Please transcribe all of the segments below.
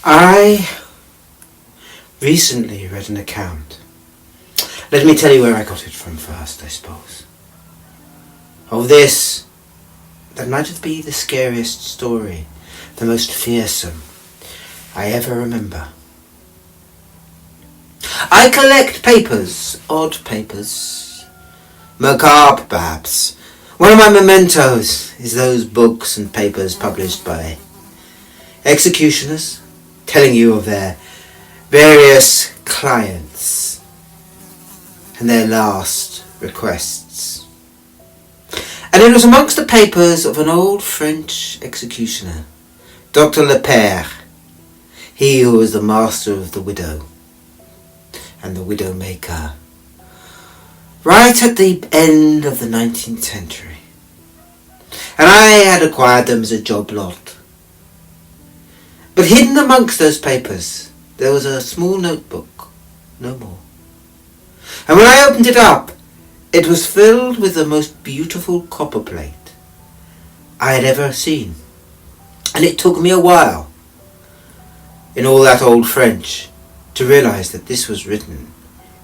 I recently read an account. Let me tell you where I got it from first, I suppose. Of this, that might have been the scariest story, the most fearsome I ever remember. I collect papers, odd papers, macabre perhaps. One of my mementos is those books and papers published by executioners, telling you of their various clients and their last requests. And it was amongst the papers of an old French executioner, Dr. Lepere, he who was the master of the widow and the widow-maker, right at the end of the 19th century. And I had acquired them as a job lot. But hidden amongst those papers, there was a small notebook, no more. And when I opened it up, it was filled with the most beautiful copperplate I had ever seen. And it took me a while, in all that old French, to realise that this was written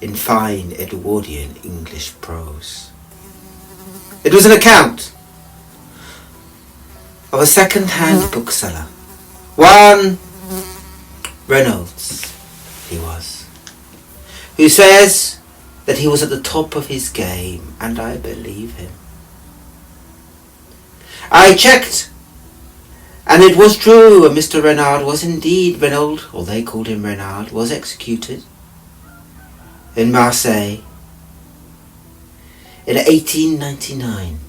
in fine Edwardian English prose. It was an account of a second-hand bookseller. One Reynolds, he was, who says that he was at the top of his game, and I believe him. I checked, and it was true, and Mr. Renard was indeed Reynolds, or they called him Renard, was executed in Marseille in 1899.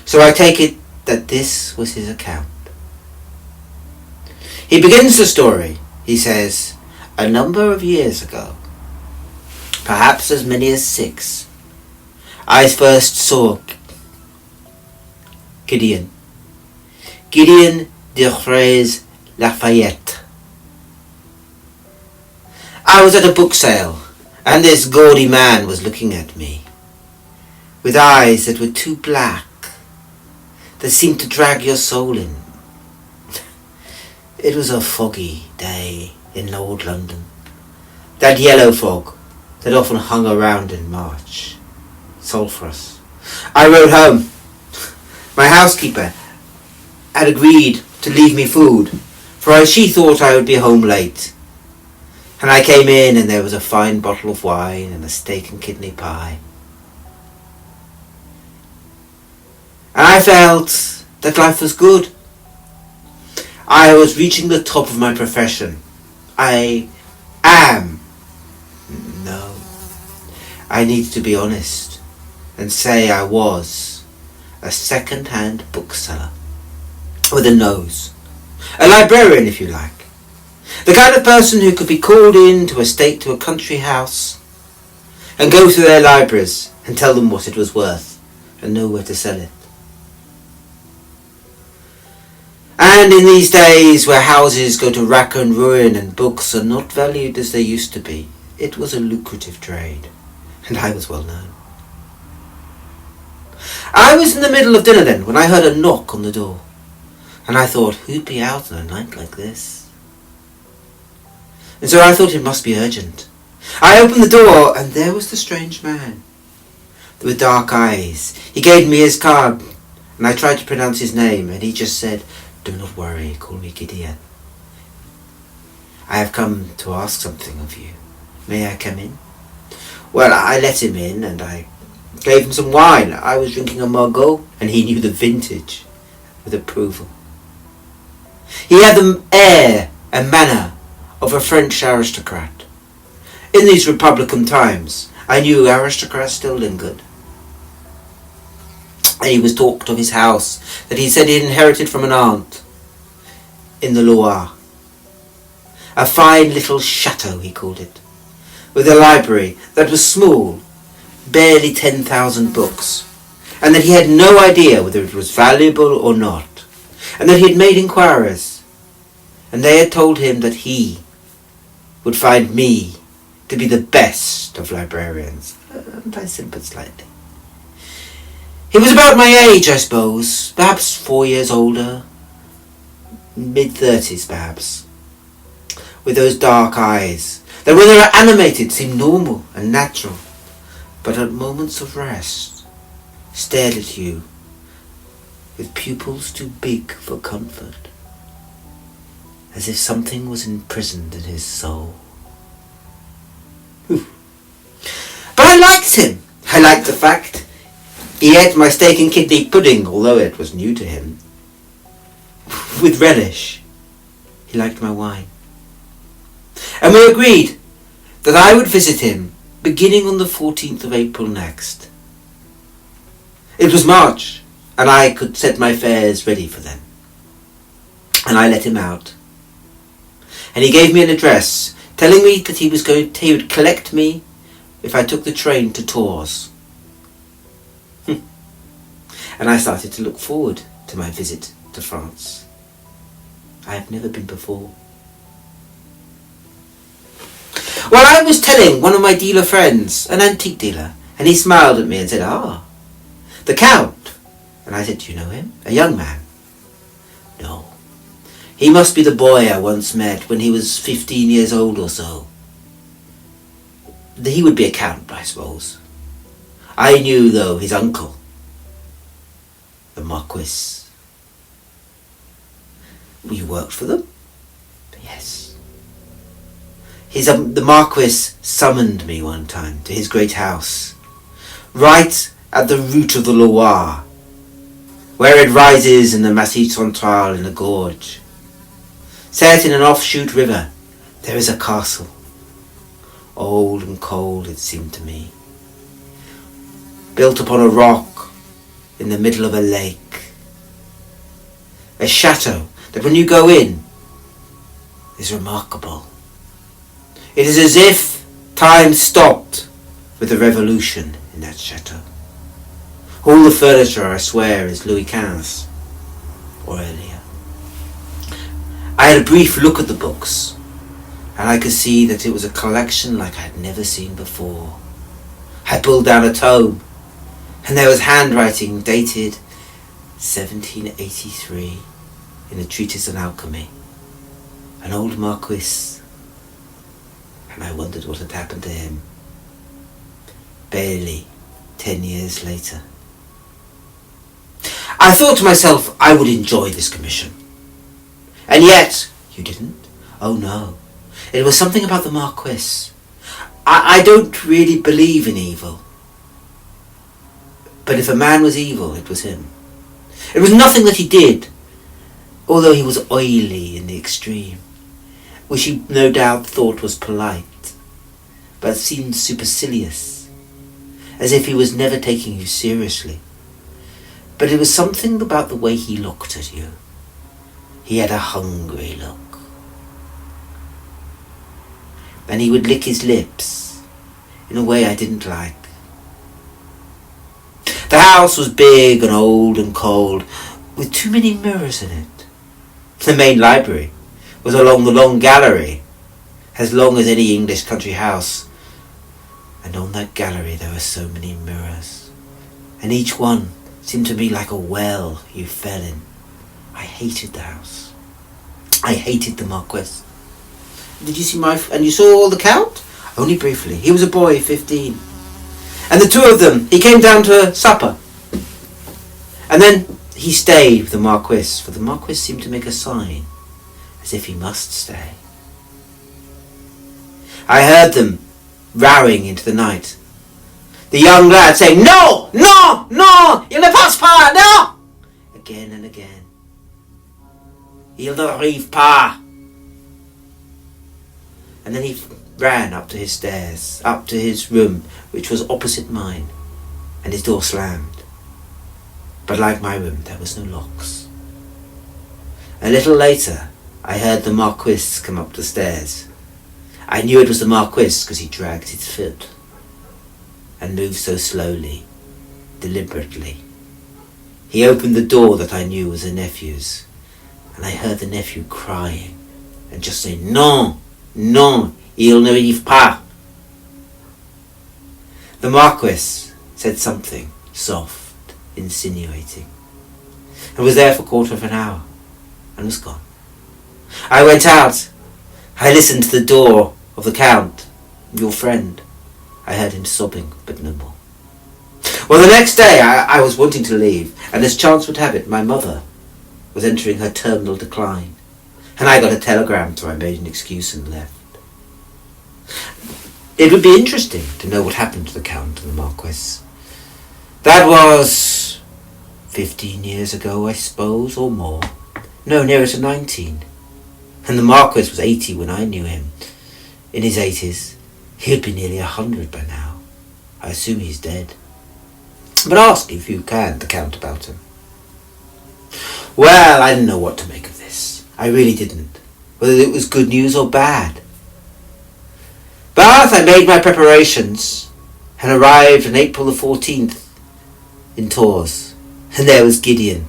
So I take it that this was his account. He begins the story, he says, a number of years ago, perhaps as many as 6, I first saw Gideon Durrell Lafayette. I was at a book sale, and this gaudy man was looking at me, with eyes that were too black, that seemed to drag your soul in. It was a foggy day in old London, that yellow fog that often hung around in March, sulphurous. I rode home. My housekeeper had agreed to leave me food, for she thought I would be home late. And I came in, and there was a fine bottle of wine and a steak and kidney pie. And I felt that life was good. I was reaching the top of my profession. I need to be honest and say I was a second-hand bookseller with a nose. A librarian, if you like. The kind of person who could be called in to a country house and go through their libraries and tell them what it was worth and know where to sell it. And in these days where houses go to rack and ruin and books are not valued as they used to be, it was a lucrative trade, and I was well known. I was in the middle of dinner then when I heard a knock on the door, and I thought, who'd be out on a night like this? And so I thought it must be urgent. I opened the door, and there was the strange man with dark eyes. He gave me his card, and I tried to pronounce his name, and he just said, "Do not worry, call me Gideon. I have come to ask something of you. May I come in?" Well, I let him in, and I gave him some wine. I was drinking a Margaux, and he knew the vintage with approval. He had the air and manner of a French aristocrat. In these Republican times, I knew aristocrats still lingered. And he was talked of his house that he said he inherited from an aunt in the Loire. A fine little chateau, he called it, with a library that was small, barely 10,000 books, and that he had no idea whether it was valuable or not, and that he had made inquiries, and they had told him that he would find me to be the best of librarians. And I simpered slightly. He was about my age, I suppose, perhaps 4 years older, mid-30s perhaps, with those dark eyes that when they are animated seem normal and natural, but at moments of rest stared at you with pupils too big for comfort, as if something was imprisoned in his soul. But I liked him. I liked the fact he ate my steak and kidney pudding, although it was new to him, with relish. He liked my wine. And we agreed that I would visit him beginning on the 14th of April next. It was March, and I could set my fares ready for them. And I let him out. And he gave me an address, telling me that he would collect me if I took the train to Tours. And I started to look forward to my visit to France. I have never been before. Well, I was telling one of my dealer friends, an antique dealer, and he smiled at me and said, "Ah, the Count." And I said, "Do you know him? A young man?" "No. He must be the boy I once met when he was 15 years old or so." He would be a count, I suppose. I knew, though, his uncle, the Marquis. You worked for them? Yes. The Marquis summoned me one time to his great house, right at the root of the Loire, where it rises in the Massif Central in a gorge. Set in an offshoot river, there is a castle. Old and cold, it seemed to me, built upon a rock in the middle of a lake. A chateau that when you go in is remarkable. It is as if time stopped with the revolution in that chateau. All the furniture, I swear, is Louis XV or earlier. I had a brief look at the books, and I could see that it was a collection like I had never seen before. I pulled down a tome, and there was handwriting dated 1783 in a treatise on alchemy. An old Marquis, and I wondered what had happened to him. Barely 10 years later. I thought to myself I would enjoy this commission. And yet, you didn't? Oh no. It was something about the Marquis. I don't really believe in evil. But if a man was evil, it was him. It was nothing that he did, although he was oily in the extreme, which he no doubt thought was polite, but seemed supercilious, as if he was never taking you seriously. But it was something about the way he looked at you. He had a hungry look. And he would lick his lips in a way I didn't like. The house was big and old and cold, with too many mirrors in it. The main library was along the long gallery, as long as any English country house. And on that gallery there were so many mirrors, and each one seemed to me like a well you fell in. I hated the house. I hated the Marquis. Did you see and you saw the Count? Only briefly. He was a boy, 15. And the two of them, he came down to supper. And then he stayed with the Marquis, for the Marquis seemed to make a sign, as if he must stay. I heard them rowing into the night. The young lad saying, "No! No! No! Il ne passe pas! No!" Again and again. "Il n'arrive pas." And then he ran up to his stairs, up to his room, which was opposite mine, and his door slammed. But like my room, there was no locks. A little later, I heard the Marquis come up the stairs. I knew it was the Marquis because he dragged his foot and moved so slowly, deliberately. He opened the door that I knew was the nephew's, and I heard the nephew crying and just saying, "Non, non, il n'arrive pas." The Marquis said something soft, insinuating, and was there for a quarter of an hour, and was gone. I went out. I listened to the door of the Count, your friend. I heard him sobbing, but no more. Well, the next day I was wanting to leave, and as chance would have it, my mother was entering her terminal decline, and I got a telegram, so I made an excuse and left. It would be interesting to know what happened to the Count and the Marquess. That was 15 years ago, I suppose, or more. No, nearer to 19. And the Marquess was 80 when I knew him. In his 80s. He'd be nearly 100 by now. I assume he's dead. But ask, if you can, the Count about him. Well, I didn't know what to make of this. I really didn't. Whether it was good news or bad. But I made my preparations and arrived on April the 14th in Tours. And there was Gideon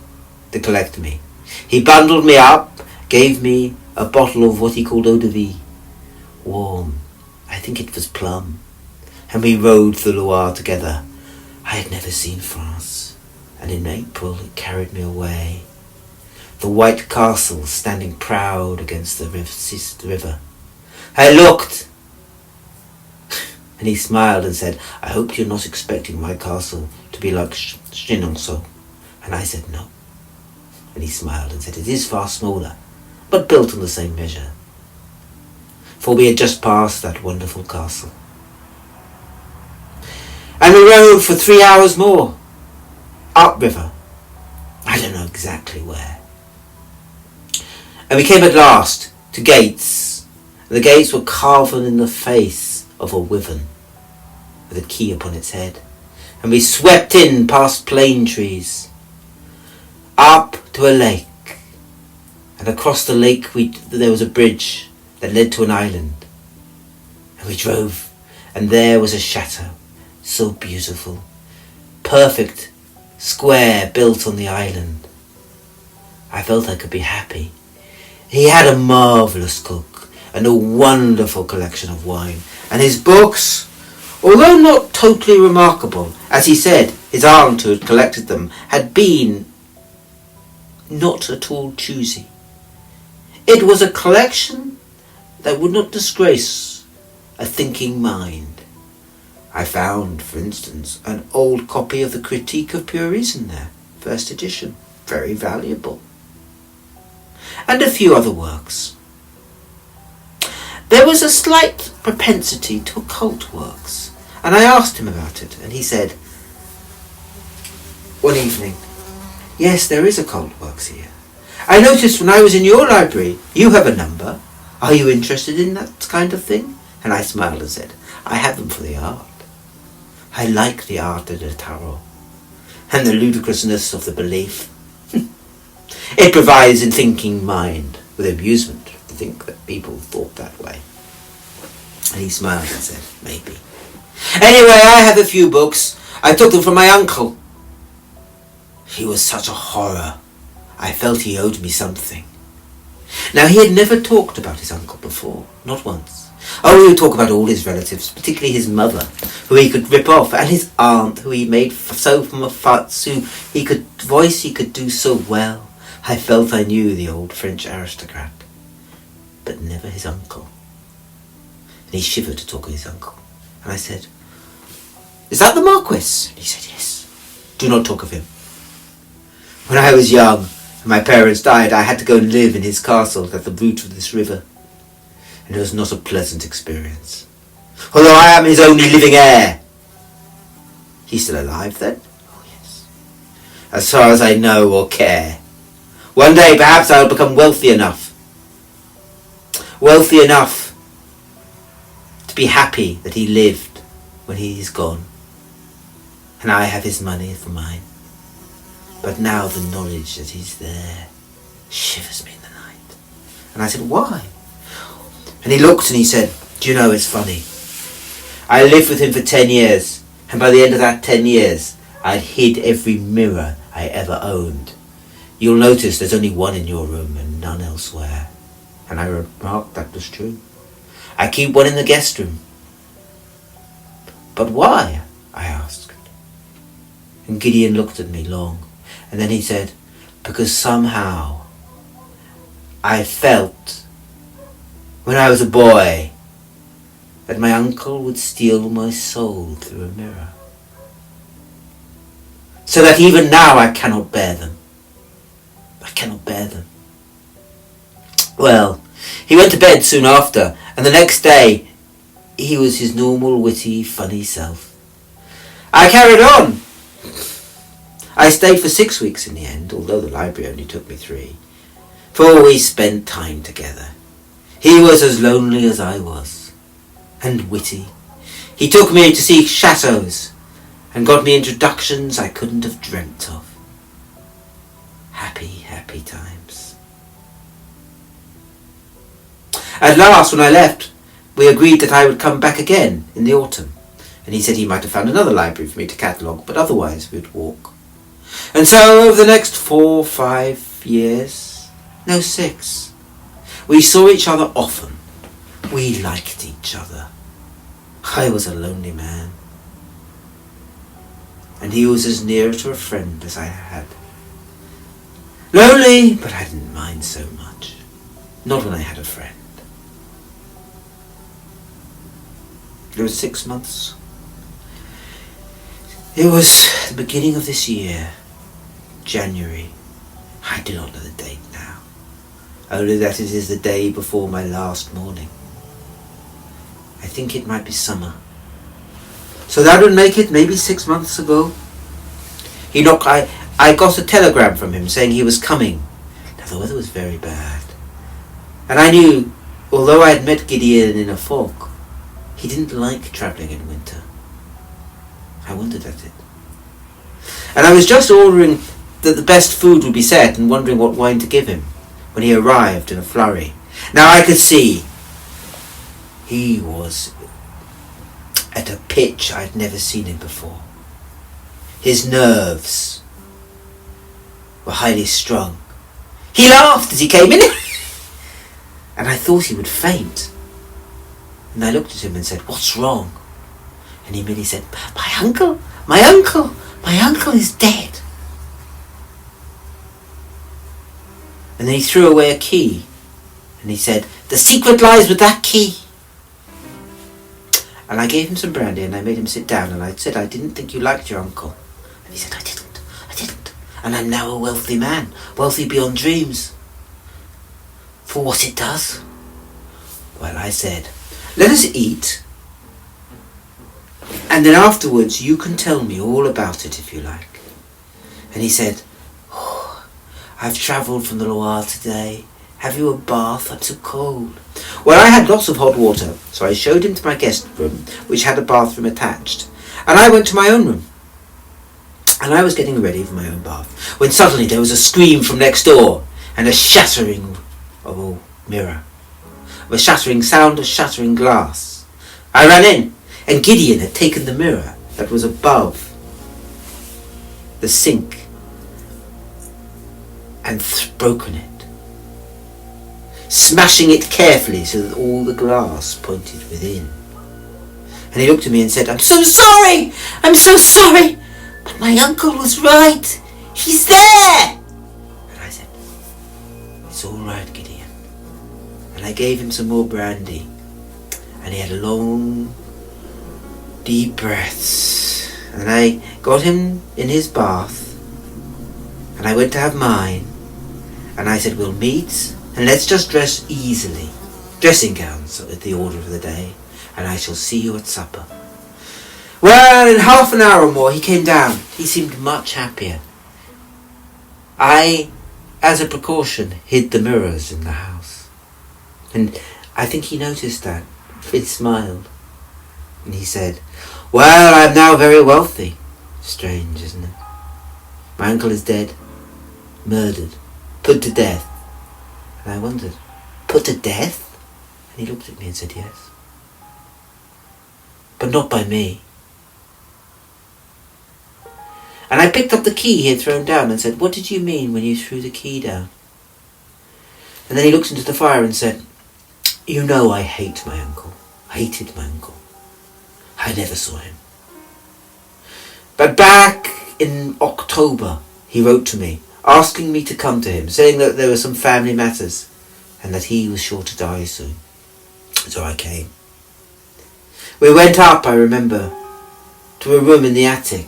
to collect me. He bundled me up, gave me a bottle of what he called eau de vie. Warm. I think it was plum. And we rode the Loire together. I had never seen France. And in April it carried me away. The white castle standing proud against the river. I looked. And he smiled and said, I hope you're not expecting my castle to be like Chenonceau. And I said, no. And he smiled and said, it is far smaller, but built on the same measure. For we had just passed that wonderful castle. And we rode for 3 hours more, upriver. I don't know exactly where. And we came at last to gates. And the gates were carven in the face of a wyvern, with a key upon its head. And we swept in past plane trees, up to a lake. And across the lake there was a bridge that led to an island. And we drove, and there was a chateau, so beautiful, perfect, square, built on the island. I felt I could be happy. He had a marvellous cook and a wonderful collection of wine. And his books, although not totally remarkable, as he said, his aunt who had collected them had been not at all choosy. It was a collection that would not disgrace a thinking mind. I found, for instance, an old copy of the Critique of Pure Reason there, first edition, very valuable, and a few other works. There was a slight propensity to occult works, and I asked him about it, and he said, one evening, yes, there is occult works here. I noticed when I was in your library, you have a number. Are you interested in that kind of thing? And I smiled and said, I have them for the art. I like the art of the tarot, and the ludicrousness of the belief. It provides a thinking mind with amusement to think that people thought that way. And he smiled and said, maybe. Anyway, I have a few books. I took them from my uncle. He was such a horror. I felt he owed me something. Now, he had never talked about his uncle before, not once. Oh, he would talk about all his relatives, particularly his mother, who he could rip off, and his aunt, who he made so from a futz, who he could do so well. I felt I knew the old French aristocrat, but never his uncle. And he shivered to talk of his uncle. And I said, is that the Marquis? And he said, yes. Do not talk of him. When I was young, and my parents died, I had to go and live in his castle at the root of this river. And it was not a pleasant experience. Although I am his only living heir. He's still alive then? Oh yes. As far as I know or care. One day perhaps I'll become wealthy enough to be happy that he lived when he is gone. And I have his money for mine. But now the knowledge that he's there shivers me in the night. And I said, why? And he looked and he said, do you know, it's funny. I lived with him for 10 years. And by the end of that 10 years, I'd hid every mirror I ever owned. You'll notice there's only one in your room and none elsewhere. And I remarked that was true. I keep one in the guest room. But why? I asked. And Gideon looked at me long. And then he said, because somehow I felt, when I was a boy, that my uncle would steal my soul through a mirror. So that even now I cannot bear them. I cannot bear them. Well, he went to bed soon after, and the next day he was his normal, witty, funny self. I carried on. I stayed for 6 weeks in the end, although the library only took me 3, for we spent time together. He was as lonely as I was, and witty. He took me to see chateaux, and got me introductions I couldn't have dreamt of. Happy, happy times. At last, when I left, we agreed that I would come back again in the autumn, and he said he might have found another library for me to catalogue, but otherwise we'd walk. And so, over the next 4, 5 years, no 6, we saw each other often. We liked each other. I was a lonely man, and he was as near to a friend as I had. Lonely, but I didn't mind so much. Not when I had a friend. It was 6 months. It was the beginning of this year, January. I do not know the date now. Only that it is the day before my last morning. I think it might be summer. So that would make it maybe 6 months ago. I got a telegram from him saying he was coming. Now the weather was very bad. And I knew, although I had met Gideon in a fog, he didn't like travelling in winter. I wondered at it. And I was just ordering that the best food would be set and wondering what wine to give him when he arrived in a flurry. Now I could see he was at a pitch I'd never seen him before. His nerves were highly strung. He laughed as he came in, and I thought he would faint. And I looked at him and said, "What's wrong?" And he merely said, my uncle is dead." And then he threw away a key, and he said, "The secret lies with that key." And I gave him some brandy, and I made him sit down, and I said, "I didn't think you liked your uncle." And he said, I didn't. And I'm now a wealthy man, wealthy beyond dreams. For what it does? Well, I said, "Let us eat, and then afterwards you can tell me all about it if you like." And he said, "Oh, I've travelled from the Loire today. Have you a bath? I'm so cold." Well, I had lots of hot water, so I showed him to my guest room, which had a bathroom attached, and I went to my own room. And I was getting ready for my own bath, when suddenly there was a scream from next door, and a shattering of a mirror, of a shattering sound of shattering glass. I ran in, and Gideon had taken the mirror that was above the sink and broken it, smashing it carefully so that all the glass pointed within. And he looked at me and said, I'm so sorry, but my uncle was right. He's there." And I said, "It's all right, Gideon." And I gave him some more brandy, and he had long, deep breaths. And I got him in his bath, and I went to have mine, and I said, "We'll meet, and let's just dress easily. Dressing gowns at the order of the day, and I shall see you at supper." Well, in half an hour or more he came down. He seemed much happier. I, as a precaution, hid the mirrors in the house. And I think he noticed that. He smiled. And he said, "Well, I'm now very wealthy." Strange, isn't it? My uncle is dead. Murdered. Put to death. And I wondered, put to death? And he looked at me and said, "Yes. But not by me." And I picked up the key he had thrown down and said, "What did you mean when you threw the key down?" And then he looked into the fire and said, "You know I hate my uncle. Hated my uncle. I never saw him. But back in October, he wrote to me, asking me to come to him, saying that there were some family matters. and that he was sure to die soon. So I came. We went up, I remember, to a room in the attic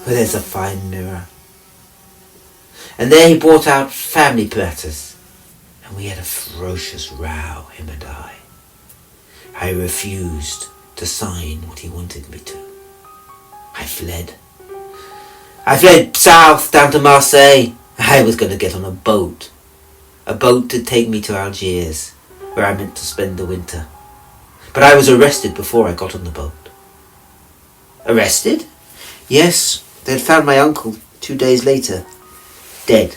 where there's a fine mirror. And there he brought out family matters, and we had a ferocious row, him and I. I refused to sign what he wanted me to. I fled. I fled south down to Marseille. I was going to get on a boat to take me to Algiers, where I meant to spend the winter. But I was arrested before I got on the boat. Arrested? Yes, they'd found my uncle 2 days later, dead.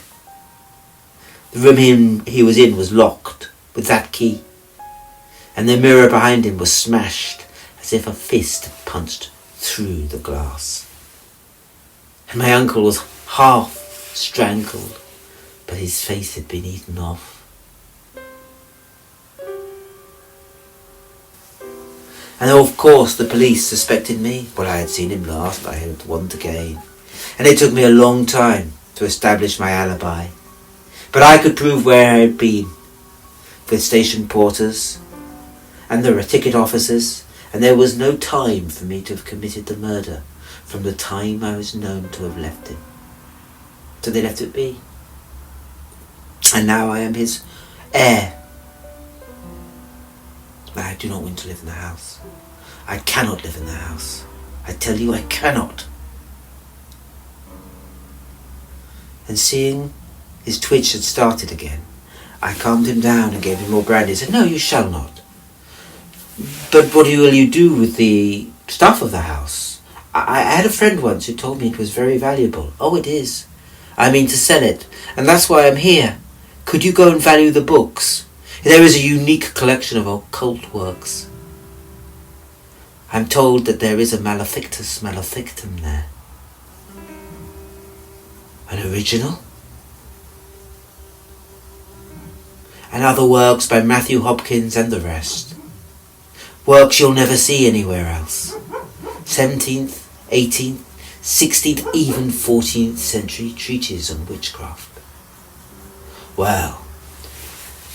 The room he was in was locked with that key, and the mirror behind him was smashed as if a fist had punched through the glass. And my uncle was half strangled, but his face had been eaten off. And of course the police suspected me. Well, I had seen him last, I had one to gain, and it took me a long time to establish my alibi. But I could prove where I had been, with station porters, and there were ticket officers, and there was no time for me to have committed the murder from the time I was known to have left it. So they left it be. And now I am his heir. But I do not want to live in the house. I cannot live in the house. I tell you, I cannot. And seeing his twitch had started again, I calmed him down and gave him more brandy. He said, "No, you shall not. But what will you do with the stuff of the house? I had a friend once who told me it was very valuable." "Oh, it is. I mean to sell it, and that's why I'm here. Could you go and value the books? There is a unique collection of occult works. I'm told that there is a Malefictus Malefictum there. An original? And other works by Matthew Hopkins and the rest. Works you'll never see anywhere else. 17th, 18th, 16th, even 14th century treatises on witchcraft. Well,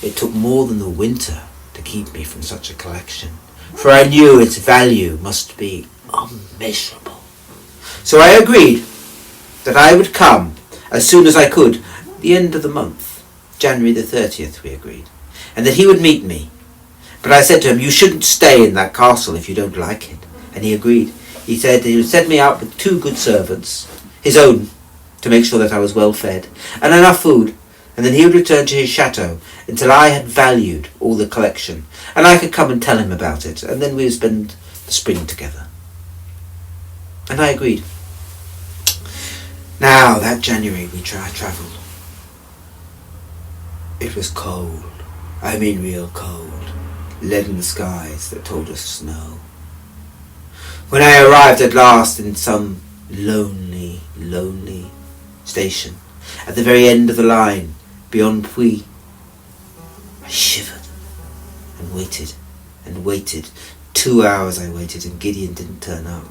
it took more than the winter to keep me from such a collection, for I knew its value must be unmeasurable. So I agreed that I would come as soon as I could, the end of the month, January the 30th, we agreed, and that he would meet me. But I said to him, "You shouldn't stay in that castle if you don't like it." And he agreed. He said he would set me up with 2 good servants, his own, to make sure that I was well fed, and enough food, and then he would return to his chateau until I had valued all the collection, and I could come and tell him about it, and then we would spend the spring together. And I agreed. Now, that January we travelled. It was cold. I mean real cold. Leaden skies that told us snow. When I arrived at last in some lonely station, at the very end of the line, beyond Puy, I shivered and waited. 2 hours I waited, and Gideon didn't turn up.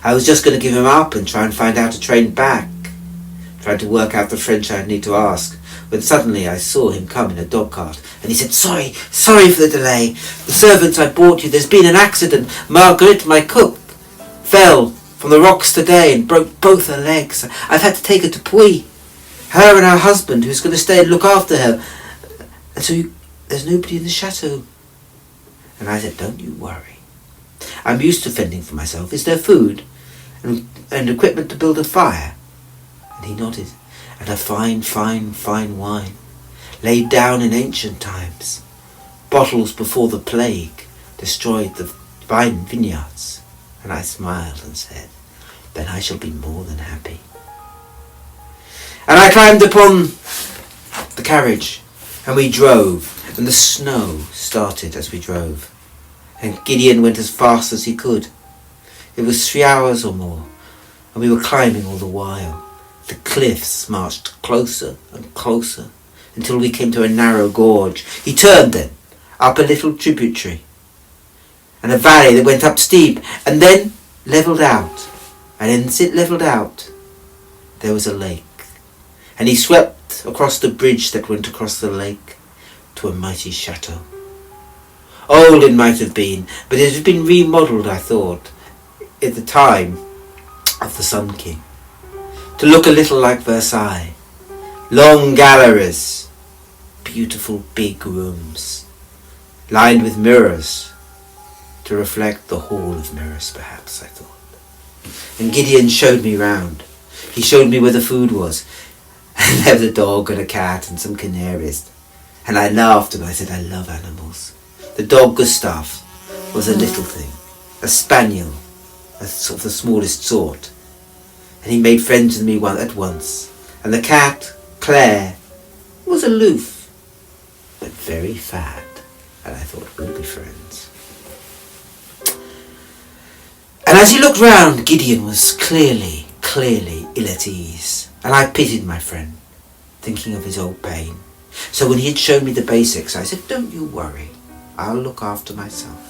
I was just going to give him up and try and find out a train back, trying to work out the French I'd need to ask, when suddenly I saw him come in a dog cart, and he said, sorry for the delay. The servants I brought you, there's been an accident. Marguerite, my cook, fell from the rocks today and broke both her legs. I've had to take her to Puy. Her and her husband, who's going to stay and look after her. And so there's nobody in the chateau." And I said, "Don't you worry. I'm used to fending for myself. Is there food and equipment to build a fire?" And he nodded. "And a fine wine, laid down in ancient times. Bottles before the plague destroyed the vine vineyards." And I smiled and said, "Then I shall be more than happy." And I climbed upon the carriage, and we drove, and the snow started as we drove, and Gideon went as fast as he could. It was 3 hours or more, and we were climbing all the while. The cliffs marched closer and closer until we came to a narrow gorge. He turned then, up a little tributary, and a valley that went up steep, and then levelled out. And as it levelled out, there was a lake. And he swept across the bridge that went across the lake to a mighty chateau. Old it might have been, but it had been remodelled, I thought, at the time of the Sun King, to look a little like Versailles. Long galleries, beautiful big rooms, lined with mirrors, to reflect the hall of mirrors, perhaps, I thought. And Gideon showed me round. He showed me where the food was, and there was a dog and a cat and some canaries. And I laughed and I said, I love animals. The dog Gustav was a little thing, a spaniel, a sort of the smallest sort. And he made friends with me at once. And the cat, Claire, was aloof, but very fat. And I thought, we'll be friends. And as he looked round, Gideon was clearly ill at ease. And I pitied my friend, thinking of his old pain. So when he had shown me the basics, I said, don't you worry. I'll look after myself.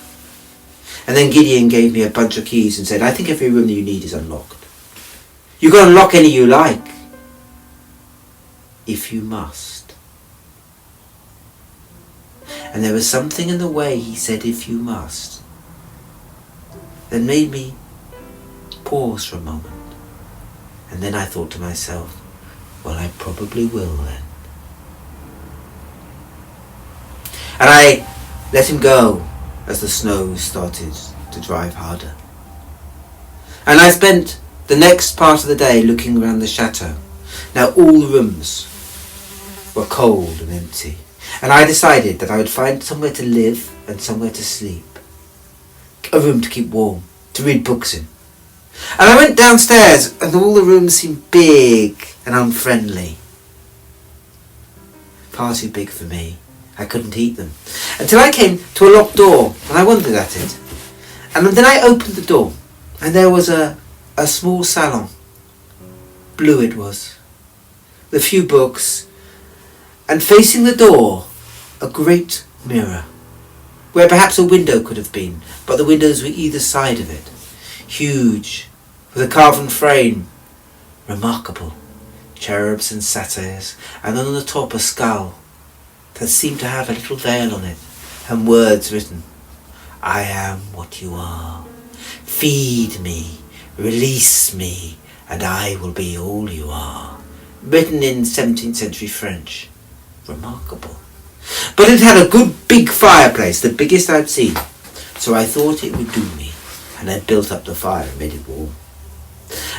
And then Gideon gave me a bunch of keys and said, I think every room that you need is unlocked. You can unlock any you like, if you must. And there was something in the way he said, if you must, that made me pause for a moment. And then I thought to myself, well, I probably will then. And I let him go as the snow started to drive harder. And I spent the next part of the day looking around the chateau. Now all the rooms were cold and empty, and I decided that I would find somewhere to live and somewhere to sleep. A room to keep warm, to read books in. And I went downstairs and all the rooms seemed big and unfriendly. Far too big for me. I couldn't eat them. Until I came to a locked door and I wondered at it. And then I opened the door and there was a small salon. Blue it was. With a few books. And facing the door, a great mirror. Where perhaps a window could have been, but the windows were either side of it. Huge, with a carven frame. Remarkable. Cherubs and satyrs, and on the top a skull that seemed to have a little veil on it, and words written. I am what you are. Feed me, release me, and I will be all you are. Written in 17th century French. Remarkable. But it had a good big fireplace, the biggest I'd seen. So I thought it would do me, and I built up the fire and made it warm.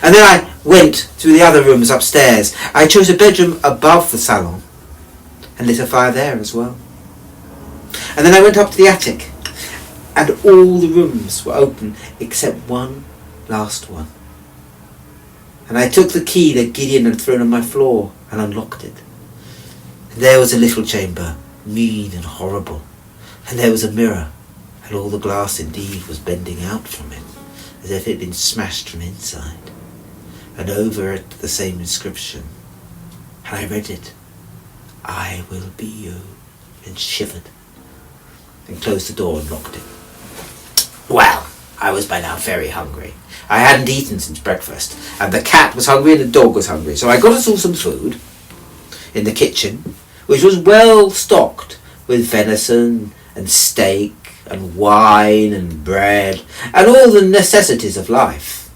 And then I went through the other rooms upstairs. I chose a bedroom above the salon and lit a fire there as well. And then I went up to the attic, and all the rooms were open except one last one. And I took the key that Gideon had thrown on my floor and unlocked it. And there was a little chamber, mean and horrible, and there was a mirror, and all the glass indeed was bending out from it, as if it had been smashed from inside, and over it the same inscription. And I read it, I will be you, and shivered, and closed the door and locked it. Well, I was by now very hungry. I hadn't eaten since breakfast, and the cat was hungry and the dog was hungry, so I got us all some food in the kitchen, which was well stocked with venison and steak and wine and bread and all the necessities of life.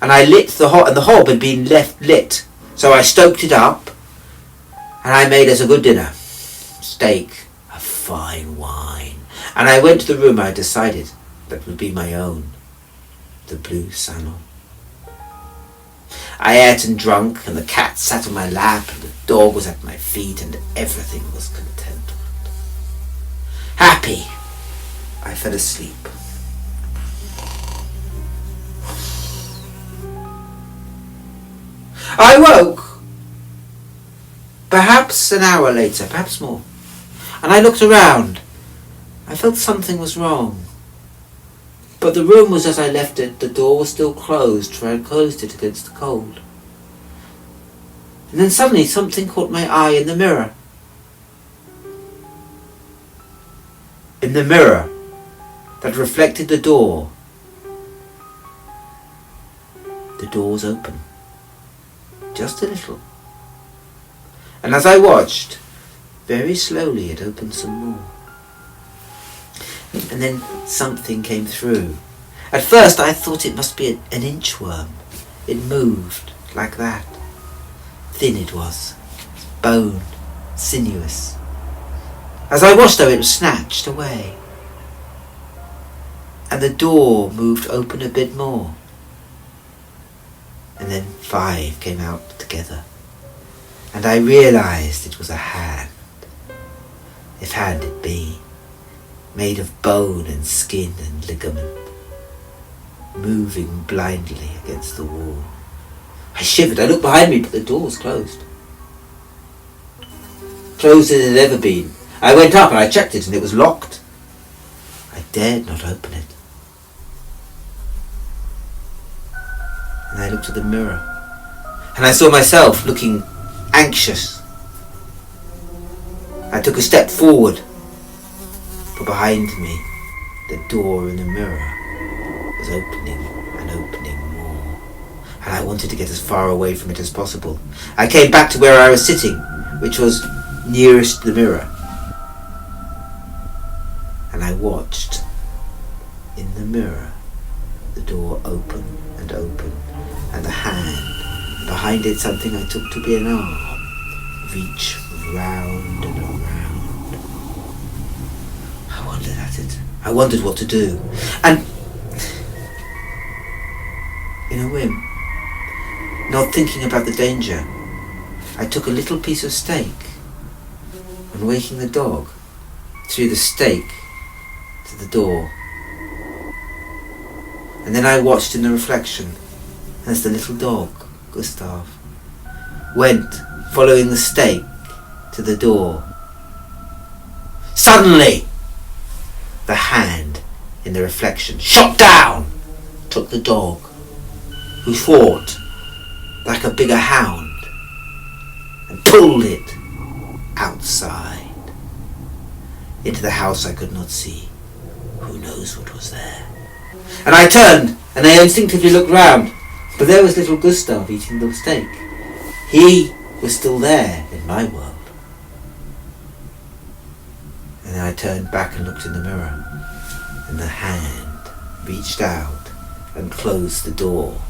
And I lit the hob, and the hob had been left lit, so I stoked it up and I made us a good dinner. Steak, a fine wine, and I went to the room I decided that would be my own, the blue salon. I ate and drank, and the cat sat on my lap, and the dog was at my feet, and everything was contentment. Happy, I fell asleep. I woke, perhaps an hour later, perhaps more, and I looked around. I felt something was wrong. But the room was as I left it. The door was still closed, for I had closed it against the cold. And then suddenly something caught my eye in the mirror. In the mirror that reflected the door. The door was open. Just a little. And as I watched, Very slowly it opened some more. And then something came through. At first I thought it must be an inchworm. It moved like that. Thin it was, bone, sinuous. As I watched, though, it was snatched away. And the door moved open a bit more. And then 5 came out together. And I realised it was a hand. If hand it be, made of bone and skin and ligament, moving blindly against the wall. I shivered. I looked behind me, but the door was closed. Closer than it had ever been. I went up and I checked it, and it was locked. I dared not open it. And I looked at the mirror, and I saw myself looking anxious. I took a step forward, but behind me, the door in the mirror was opening and opening more, and I wanted to get as far away from it as possible. I came back to where I was sitting, which was nearest the mirror, and I watched. In the mirror, the door open and open, and the hand, behind it something I took to be an arm, reach round and around. I wondered at it. I wondered what to do. And in a whim, not thinking about the danger, I took a little piece of steak and, waking the dog, threw the steak to the door. And then I watched in the reflection as the little dog, Gustav, went following the steak to the door. Suddenly, the hand in the reflection shot down, took the dog, who fought like a bigger hound, and pulled it outside into the house I could not see. Who knows what was there? And I turned, and I instinctively looked round, but there was little Gustav eating the steak. He was still there in my world. And then I turned back and looked in the mirror, and the hand reached out and closed the door.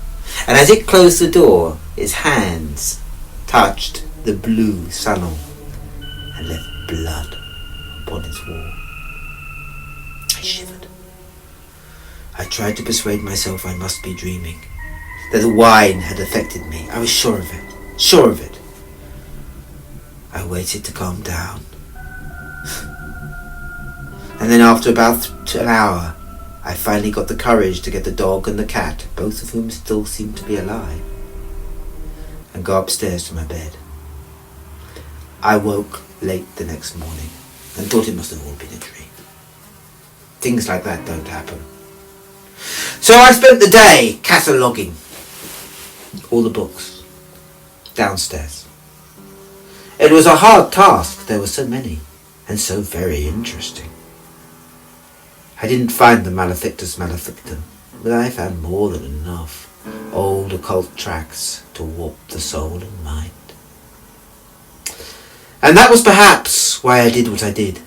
And as it closed the door, its hands touched the blue salon and left blood upon its wall. I shivered. I tried to persuade myself I must be dreaming, that the wine had affected me. I was sure of it, sure of it. I waited to calm down. And then after about an hour, I finally got the courage to get the dog and the cat, both of whom still seemed to be alive, and go upstairs to my bed. I woke late the next morning and thought it must have all been a dream. Things like that don't happen. So I spent the day cataloguing all the books downstairs. It was a hard task. There were so many, and so very interesting. I didn't find the Malefictus Malefictum, but I found more than enough old occult tracks to warp the soul and mind. And that was perhaps why I did what I did.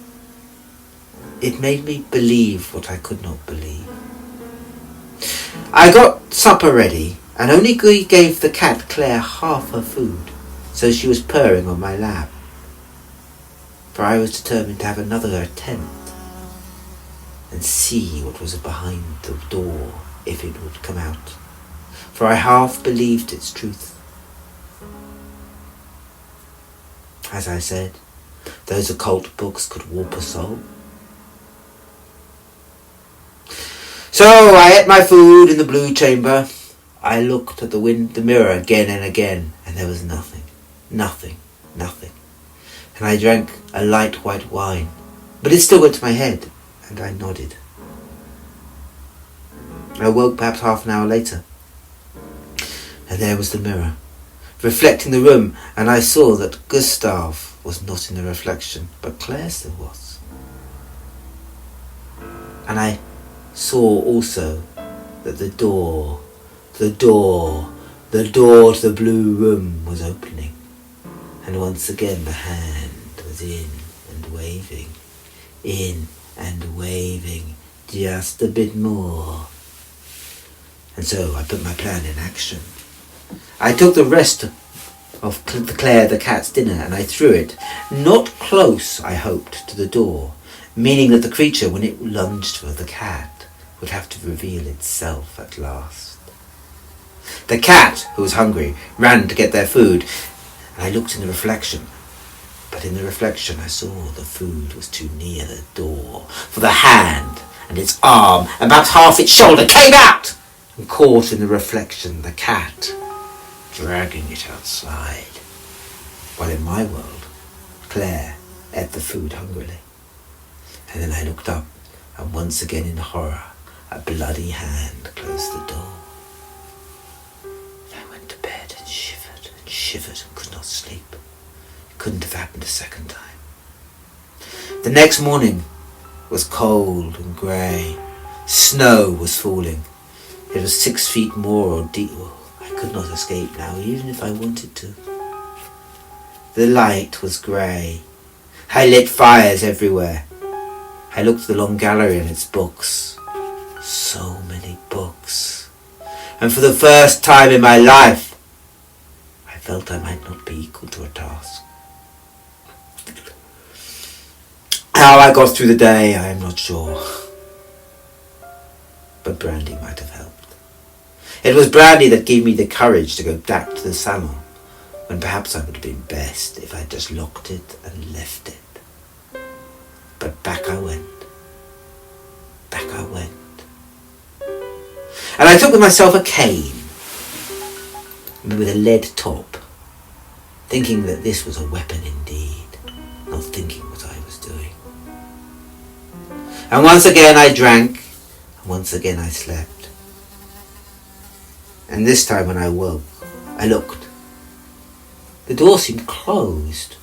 It made me believe what I could not believe. I got supper ready and only gave the cat Claire half her food, so she was purring on my lap. For I was determined to have another attempt and see what was behind the door, if it would come out. For I half believed its truth. As I said, those occult books could warp a soul. So I ate my food in the blue chamber. I looked at the mirror again and again, and there was nothing. And I drank a light white wine, but it still went to my head, and I nodded. I woke perhaps half an hour later, and there was the mirror, reflecting the room, and I saw that Gustav was not in the reflection, but Claire still was. And I saw also that the door to the blue room was opening, and once again the hand was in and waving, in and waving just a bit more. And so I put my plan in action. I took the rest of Claire the cat's dinner and I threw it, not close, I hoped, to the door, meaning that the creature, when it lunged for the cat, would have to reveal itself at last. The cat, who was hungry, ran to get their food, and I looked in the reflection. But in the reflection I saw the food was too near the door, for the hand and its arm and perhaps half its shoulder came out and caught in the reflection the cat, dragging it outside. While in my world, Claire ate the food hungrily. And then I looked up, and once again in horror, a bloody hand closed the door. I went to bed and shivered and could not sleep. It couldn't have happened a second time. The next morning was cold and grey. Snow was falling. It was 6 feet more or deep. I could not escape now, even if I wanted to. The light was grey. I lit fires everywhere. I looked at the long gallery and its books. So many books. And for the first time in my life, I felt I might not be equal to a task. How I got through the day, I am not sure. But brandy might have helped. It was brandy that gave me the courage to go back to the salon, when perhaps I would have been best if I had just locked it and left it. But back I went. And I took with myself a cane, with a lead top, thinking that this was a weapon indeed, not thinking what I was doing. And once again I drank, and once again I slept. And this time when I woke, I looked. The door seemed closed.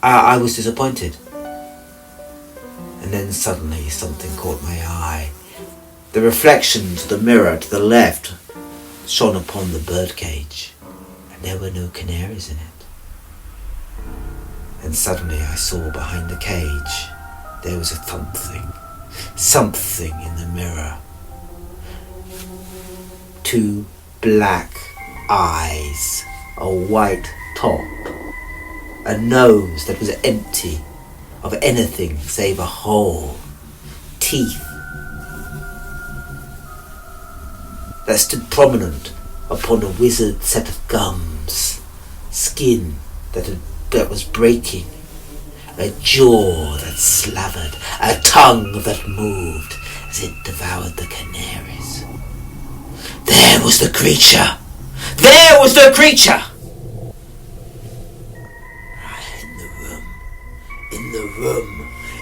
I was disappointed. And then suddenly something caught my eye. The reflection to the mirror to the left shone upon the birdcage, and there were no canaries in it. And suddenly I saw behind the cage there was a something in the mirror. 2 black eyes, a white top, a nose that was empty of anything save a hole, teeth that stood prominent upon a withered set of gums, skin that was breaking, a jaw that slavered, a tongue that moved as it devoured the canaries. There was the creature! There was the creature!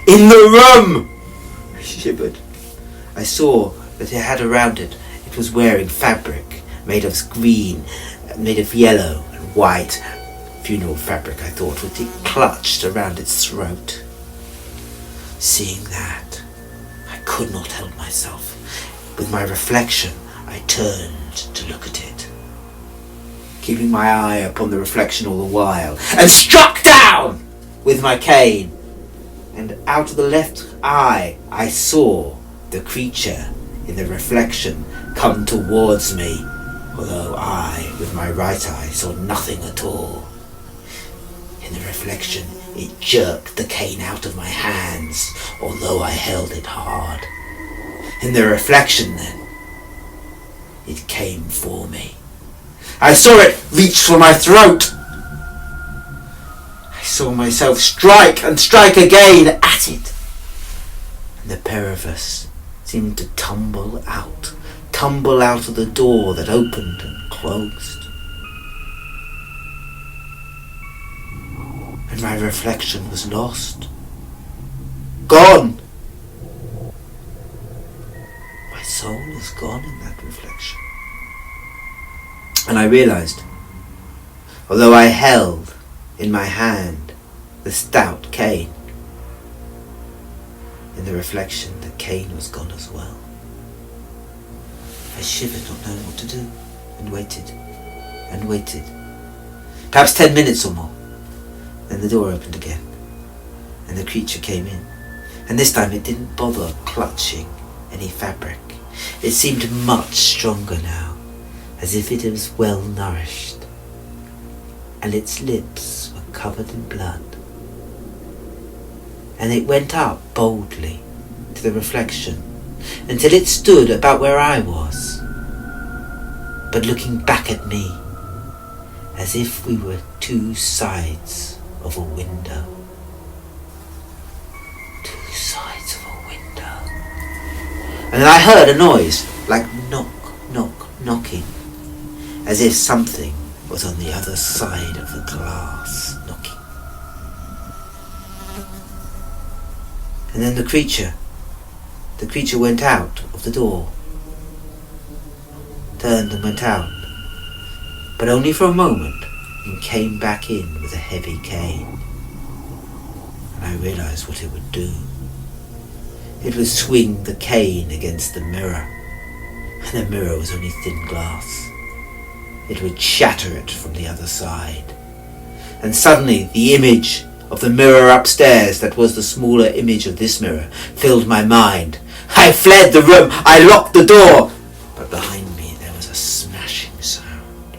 In the room! I shivered. I saw that it had around it. It was wearing fabric made of green, made of yellow and white. Funeral fabric, I thought, with it clutched around its throat. Seeing that, I could not help myself. With my reflection, I turned to look at it, keeping my eye upon the reflection all the while, and struck down with my cane. And out of the left eye, I saw the creature in the reflection come towards me, although I, with my right eye, saw nothing at all. In the reflection, it jerked the cane out of my hands, although I held it hard. In the reflection, then, it came for me. I saw it reach for my throat. I saw myself strike and strike again at it. And the pair of us seemed to tumble out of the door that opened and closed. And my reflection was lost. Gone. My soul was gone in that reflection. And I realized, although I held in my hand the stout cane, in the reflection the cane was gone as well. I shivered, not knowing what to do, and waited. Perhaps 10 minutes or more. Then the door opened again, and the creature came in. And this time it didn't bother clutching any fabric. It seemed much stronger now, as if it was well nourished, and its lips were covered in blood. And it went up boldly to the reflection until it stood about where I was, but looking back at me as if we were two sides of a window. Two sides of a window. And then I heard a noise like knock, knock, knocking, as if something was on the other side of the glass knocking. And then the creature went out of the door, turned and went out, but only for a moment, and came back in with a heavy cane. And I realised what it would do. It would swing the cane against the mirror, and the mirror was only thin glass. It would shatter it from the other side. And suddenly the image of the mirror upstairs, that was the smaller image of this mirror, filled my mind. I fled the room, I locked the door, but behind me there was a smashing sound,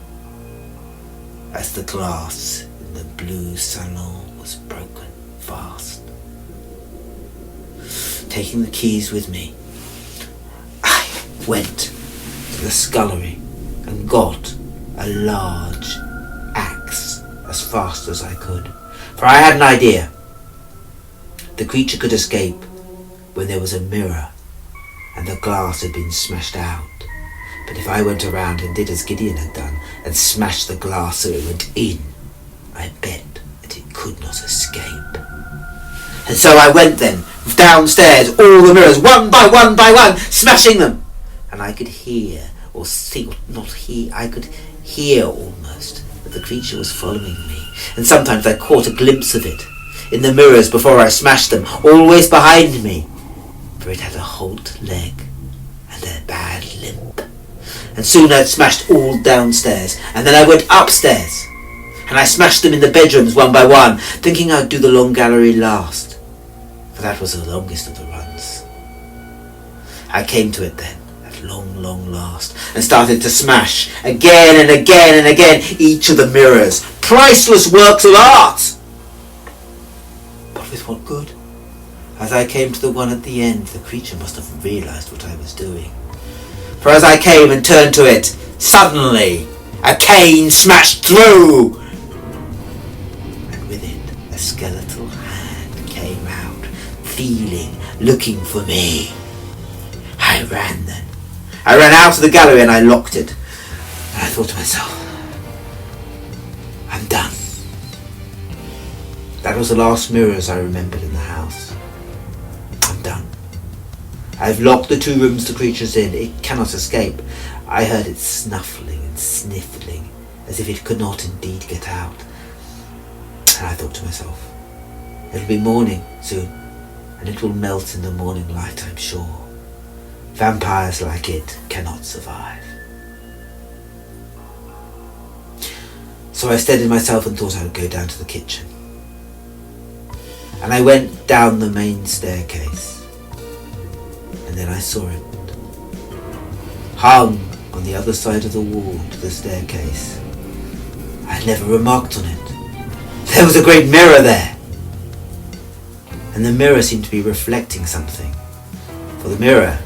as the glass in the blue salon was broken fast. Taking the keys with me, I went to the scullery and got a large axe as fast as I could, for I had an idea. The creature could escape when there was a mirror and the glass had been smashed out. But if I went around and did as Gideon had done and smashed the glass so it went in, I bet that it could not escape. And so I went then, downstairs, all the mirrors, one by one, smashing them. And I could hear, or see, not hear, I could hear almost that the creature was following me. And sometimes I caught a glimpse of it in the mirrors before I smashed them, always behind me, for it had a halt leg and a bad limp. And soon I'd smashed all downstairs, and then I went upstairs, and I smashed them in the bedrooms one by one, thinking I'd do the long gallery last, for that was the longest of the runs. I came to it then, at long last, and started to smash again and again and again each of the mirrors, priceless works of art. But with what good? As I came to the one at the end, the creature must have realised what I was doing. For as I came and turned to it, suddenly a cane smashed through, and with it a skeletal hand came out, feeling, looking for me. I ran then. I ran out of the gallery and I locked it. And I thought to myself, I'm done. That was the last mirrors I remembered in the house. I'm done. I've locked the two rooms the creature's in. It cannot escape. I heard it snuffling and sniffling as if it could not indeed get out. And I thought to myself, it'll be morning soon, and it will melt in the morning light, I'm sure. Vampires like it cannot survive. So I steadied myself and thought I would go down to the kitchen. And I went down the main staircase, and then I saw it, hung on the other side of the wall to the staircase. I had never remarked on it. There was a great mirror there, and the mirror seemed to be reflecting something, for the mirror,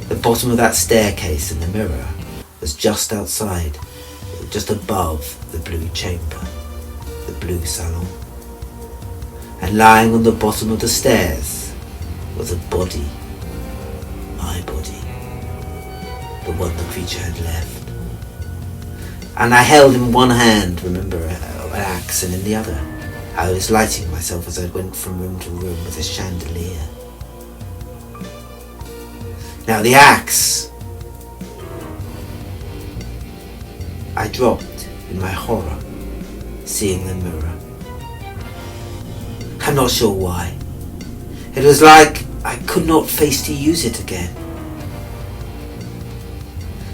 the bottom of that staircase in the mirror, was just outside, just above the blue chamber, the blue salon. And lying on the bottom of the stairs was a body, my body, the one the creature had left. And I held in one hand, remember, an axe, and in the other I was lighting myself as I went from room to room with a chandelier. Now the axe I dropped in my horror, seeing the mirror. I'm not sure why. It was like I could not face to use it again.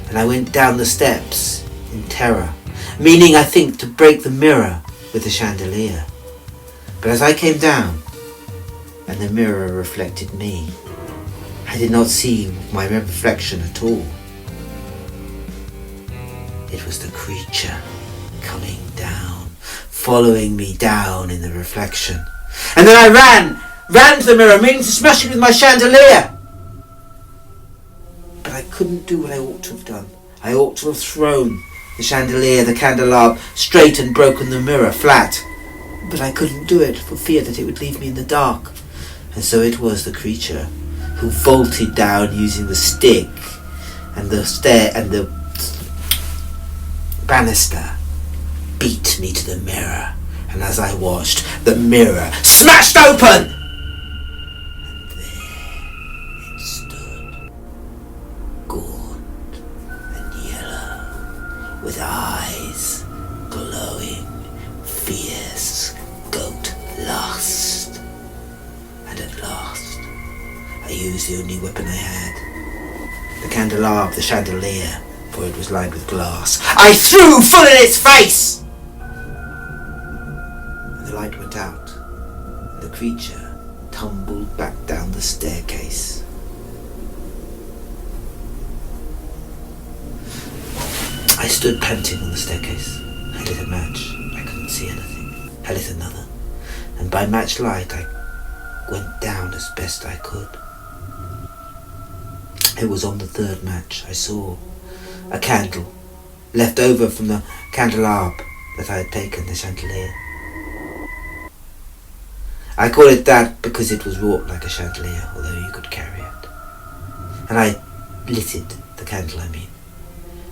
And I went down the steps in terror, meaning I think to break the mirror with the chandelier. But as I came down, and the mirror reflected me. I did not see my reflection at all. It was the creature coming down, following me down in the reflection. And then I ran to the mirror, meaning to smash it with my chandelier. But I couldn't do what I ought to have done. I ought to have thrown the chandelier, the candelabra, straight and broken the mirror flat. But I couldn't do it for fear that it would leave me in the dark. And so it was the creature who vaulted down using the stick and the stair and the banister, beat me to the mirror, and as I watched, the mirror smashed open, and there it stood, gaunt and yellow, with eyes glowing, fierce goat lust. And at last I used the only weapon I had, the candelabra, the chandelier, for it was lined with glass. I threw full in its face! And the light went out, and the creature tumbled back down the staircase. I stood panting on the staircase. I lit a match. I couldn't see anything. I lit another, and by match light I went down as best I could. It was on the third match I saw a candle left over from the candelabra that I had taken, the chandelier. I call it that because it was wrought like a chandelier, although you could carry it. And I lit it, the candle I mean,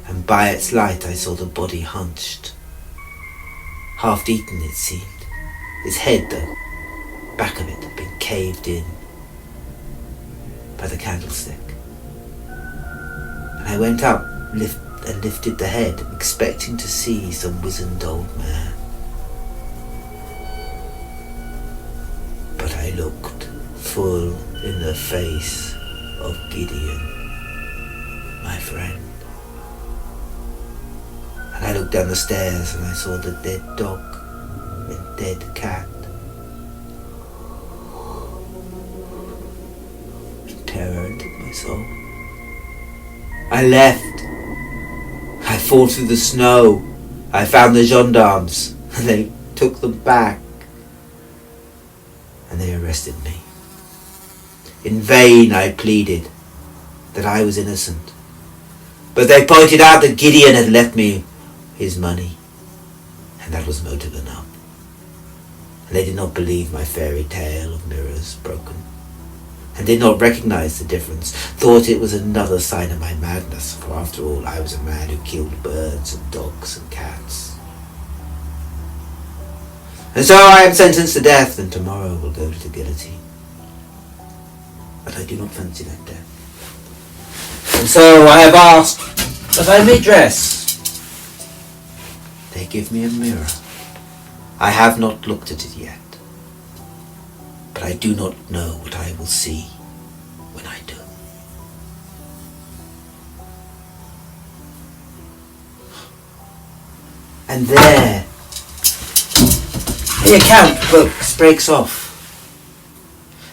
and by its light I saw the body hunched, half eaten it seemed. Its head, the back of it, had been caved in by the candlestick. And I went up and lifted the head, expecting to see some wizened old man. But I looked full in the face of Gideon, my friend. And I looked down the stairs and I saw the dead dog and dead cat. And terror entered my soul. I left. I fought through the snow. I found the gendarmes, and they took them back, and they arrested me. In vain I pleaded that I was innocent, but they pointed out that Gideon had left me his money, and that was motive enough. And they did not believe my fairy tale of mirrors broken, and did not recognize the difference, thought it was another sign of my madness, for after all I was a man who killed birds and dogs and cats. And so I am sentenced to death, and tomorrow will go to the guillotine. But I do not fancy that death. And so I have asked that I may dress. They give me a mirror. I have not looked at it yet. But I do not know what I will see when I do. And there, the account book breaks off.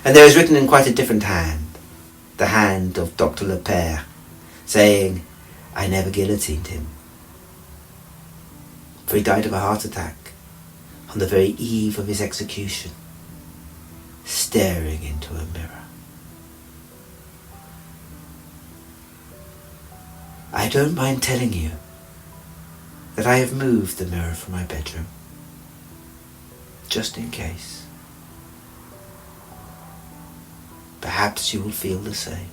And there is written in quite a different hand, the hand of Dr. Lepere, saying, I never guillotined him. For he died of a heart attack on the very eve of his execution, staring into a mirror. I don't mind telling you that I have moved the mirror from my bedroom, just in case. Perhaps you will feel the same.